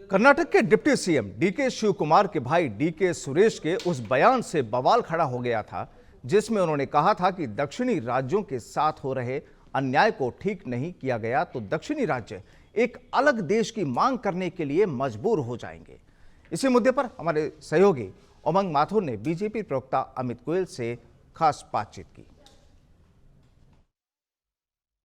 कर्नाटक के deputy CM DK Shivakumar के भाई डीके सुरेश के उस बयान से बवाल खड़ा हो गया था जिसमें उन्होंने कहा था कि दक्षिणी राज्यों के साथ हो रहे अन्याय को ठीक नहीं किया गया तो दक्षिणी राज्य एक अलग देश की मांग करने के लिए मजबूर हो जाएंगे। इसी मुद्दे पर हमारे सहयोगी उमंग माथुर ने बीजेपी प्रवक्ता अमित गोयल से खास बातचीत की।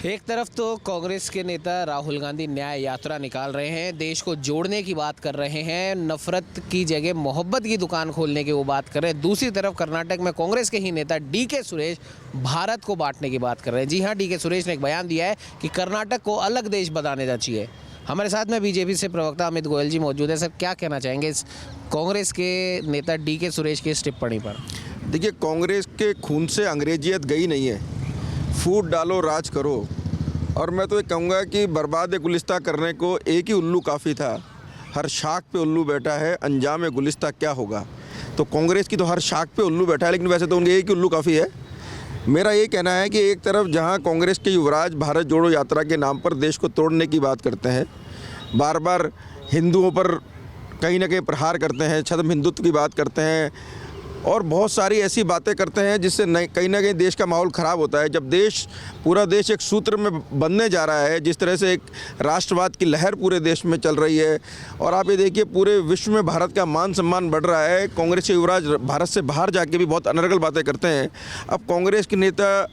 एक तरफ तो कांग्रेस के नेता राहुल गांधी न्याय यात्रा निकाल रहे हैं, देश को जोड़ने की बात कर रहे हैं, नफरत की जगह मोहब्बत की दुकान खोलने की वो बात कर रहे हैं। दूसरी तरफ कर्नाटक में कांग्रेस के ही नेता डीके सुरेश भारत को बांटने की बात कर रहे हैं। जी हाँ, डीके सुरेश ने एक बयान दिया है कि कर्नाटक को अलग देश बनाने जाना चाहिए। हमारे साथ में बीजेपी से प्रवक्ता अमित गोयल जी मौजूद है। सर, क्या कहना चाहेंगे इस कांग्रेस के नेता डीके सुरेश की इस टिप्पणी पर? देखिए, कांग्रेस के खून से अंग्रेजियत गई नहीं है। फूट डालो, राज करो। और मैं तो ये कहूँगा कि बर्बाद गुलिस्ता करने को एक ही उल्लू काफ़ी था। हर शाख पे उल्लू बैठा है, अंजाम गुलिस्ता क्या होगा। तो कांग्रेस की तो हर शाख पे उल्लू बैठा है, लेकिन वैसे तो उनके एक ही उल्लू काफ़ी है। मेरा ये कहना है कि एक तरफ जहाँ कांग्रेस के युवराज भारत जोड़ो यात्रा के नाम पर देश को तोड़ने की बात करते हैं, बार बार हिंदुओं पर कहीं ना कहीं प्रहार करते हैं, छद्म हिंदुत्व की बात करते हैं और बहुत सारी ऐसी बातें करते हैं जिससे कहीं ना कहीं देश का माहौल ख़राब होता है। जब पूरा देश एक सूत्र में बनने जा रहा है, जिस तरह से एक राष्ट्रवाद की लहर पूरे देश में चल रही है और आप ये देखिए पूरे विश्व में भारत का मान सम्मान बढ़ रहा है। कांग्रेस के युवराज भारत से बाहर जाके भी बहुत अनर्गल बातें करते हैं। अब कांग्रेस के नेता,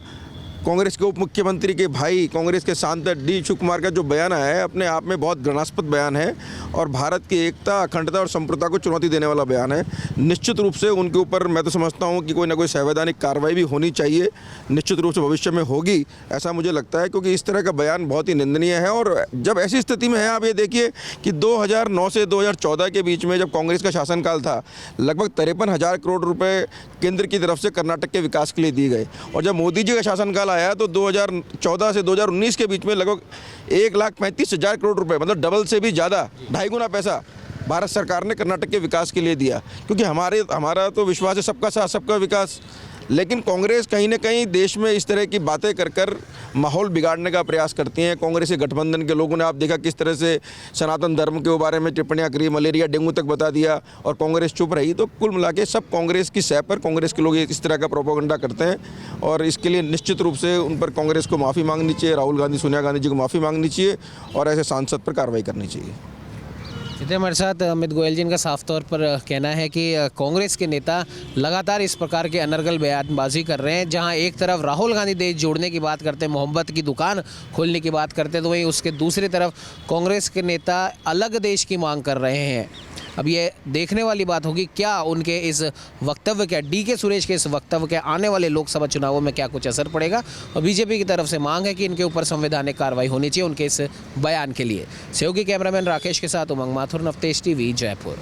कांग्रेस के उप मुख्यमंत्री के भाई, कांग्रेस के सांसद डी शिव कुमार का जो बयान है अपने आप में बहुत घृणास्पद बयान है और भारत की एकता, अखंडता और संप्रभुता को चुनौती देने वाला बयान है। निश्चित रूप से उनके ऊपर मैं तो समझता हूं कि कोई ना कोई संवैधानिक कार्रवाई भी होनी चाहिए, निश्चित रूप से भविष्य में होगी, ऐसा मुझे लगता है, क्योंकि इस तरह का बयान बहुत ही निंदनीय है। और जब ऐसी स्थिति में है, आप ये देखिए कि 2009 से 2014 के बीच में जब कांग्रेस का शासनकाल था, लगभग 53,000 करोड़ रुपये केंद्र की तरफ से कर्नाटक के विकास के लिए दिए गए। और जब मोदी जी का शासनकाल आया तो 2014 से 2019 के बीच में लगभग 1,35,000 करोड़ रुपए, मतलब डबल से भी ज़्यादा, 2.5 गुना पैसा भारत सरकार ने कर्नाटक के विकास के लिए दिया। क्योंकि हमारा तो विश्वास है सबका साथ सबका विकास। लेकिन कांग्रेस कहीं ना कहीं देश में इस तरह की बातें कर माहौल बिगाड़ने का प्रयास करती हैं। कांग्रेस के गठबंधन के लोगों ने आप देखा किस तरह से सनातन धर्म के बारे में टिप्पणियां करी, मलेरिया डेंगू तक बता दिया और कांग्रेस चुप रही। तो कुल मिला के सब कांग्रेस की सह पर कांग्रेस के लोग इस तरह का प्रोपेगेंडा करते हैं और इसके लिए निश्चित रूप से उन पर कांग्रेस को माफ़ी मांगनी चाहिए, राहुल गांधी, सोनिया गांधी जी को माफ़ी मांगनी चाहिए और ऐसे सांसद पर कार्रवाई करनी चाहिए। इधर हमारे साथ अमित गोयल जी का साफ तौर पर कहना है कि कांग्रेस के नेता लगातार इस प्रकार के अनर्गल बयानबाजी कर रहे हैं। जहां एक तरफ राहुल गांधी देश जोड़ने की बात करते हैं, मोहब्बत की दुकान खोलने की बात करते हैं, तो वहीं उसके दूसरी तरफ कांग्रेस के नेता अलग देश की मांग कर रहे हैं। अब ये देखने वाली बात होगी क्या उनके इस वक्तव्य का, डीके सुरेश के इस वक्तव्य के आने वाले लोकसभा चुनावों में क्या कुछ असर पड़ेगा। और बीजेपी की तरफ से मांग है कि इनके ऊपर संवैधानिक कार्रवाई होनी चाहिए उनके इस बयान के लिए। सहयोगी कैमरामैन राकेश के साथ उमंग माथुर, नवतेज टीवी, जयपुर।